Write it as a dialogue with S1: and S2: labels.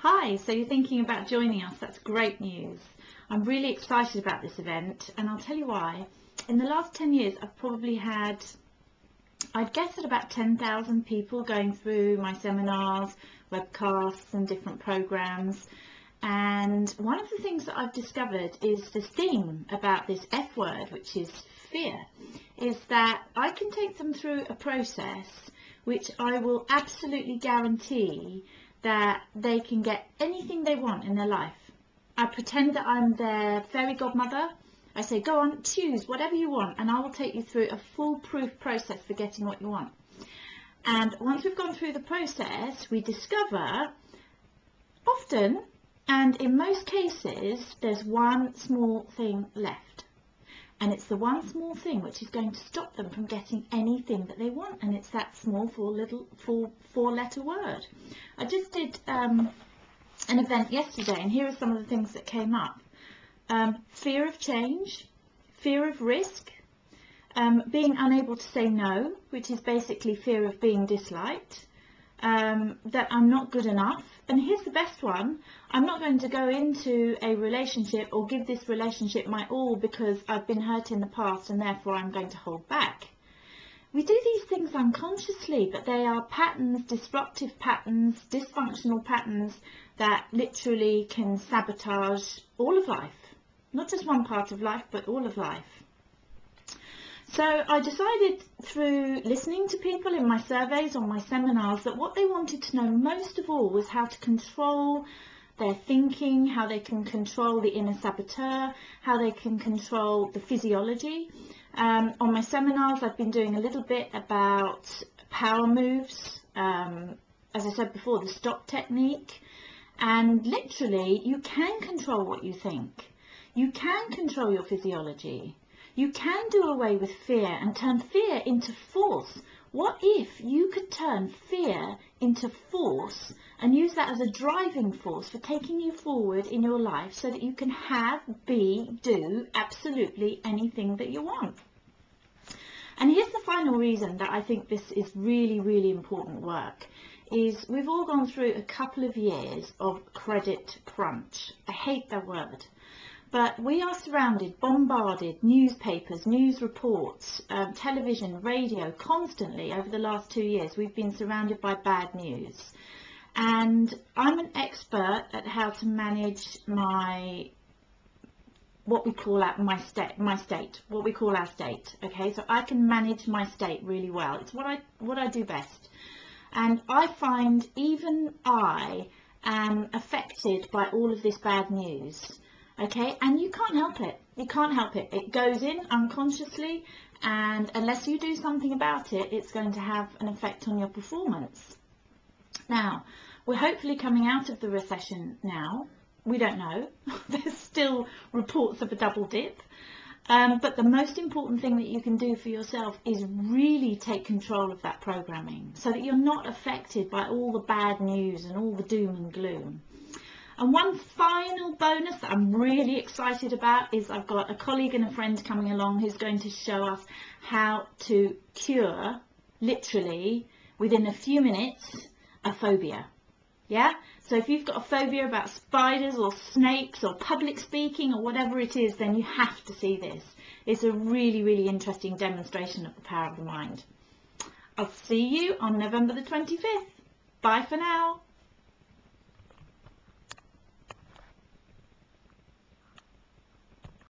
S1: Hi, so you're thinking about joining us. That's great news. I'm really excited about this event, and I'll tell you why. In the last 10 years, I've probably had, I'd guess at about 10,000 people going through my seminars, webcasts and different programs. And one of the things that I've discovered is this theme about this F word, which is fear, is that I can take them through a process which I will absolutely guarantee that they can get anything they want in their life. I pretend that I'm their fairy godmother. I say, go on, choose whatever you want, and I will take you through a foolproof process for getting what you want. And once we've gone through the process, we discover often, and in most cases, there's one small thing left. And it's the one small thing which is going to stop them from getting anything that they want, and it's that small four-letter word. I just did an event yesterday, and here are some of the things that came up. Fear of change, fear of risk, being unable to say no, which is basically fear of being disliked, that I'm not good enough. And here's the best one: I'm not going to go into a relationship or give this relationship my all because I've been hurt in the past and therefore I'm going to hold back. We do these things unconsciously, but they are patterns, disruptive patterns, dysfunctional patterns that literally can sabotage all of life. Not just one part of life, but all of life. So I decided through listening to people in my surveys or my seminars that what they wanted to know most of all was how to control their thinking, how they can control the inner saboteur, how they can control the physiology. On my seminars, I've been doing a little bit about power moves, as I said before, the stop technique. And literally, you can control what you think. You can control your physiology. You can do away with fear and turn fear into force. What if you could turn fear into force and use that as a driving force for taking you forward in your life so that you can have, be, do absolutely anything that you want? And here's the final reason that I think this is really, really important work, is we've all gone through a couple of years of credit crunch. I hate that word. But we are surrounded, bombarded, newspapers, news reports, television, radio, constantly over the last 2 years. We've been surrounded by bad news. And I'm an expert at how to manage what we call our state. Okay, so I can manage my state really well. It's what I do best. And I find even I am affected by all of this bad news. Okay, and you can't help it. You can't help it. It goes in unconsciously, and unless you do something about it, it's going to have an effect on your performance. Now, we're hopefully coming out of the recession now. We don't know. There's still reports of a double dip. But the most important thing that you can do for yourself is really take control of that programming so that you're not affected by all the bad news and all the doom and gloom. And one final bonus that I'm really excited about is I've got a colleague and a friend coming along who's going to show us how to cure, literally, within a few minutes, a phobia. Yeah? So if you've got a phobia about spiders or snakes or public speaking or whatever it is, then you have to see this. It's a really, really interesting demonstration of the power of the mind. I'll see you on November the 25th. Bye for now.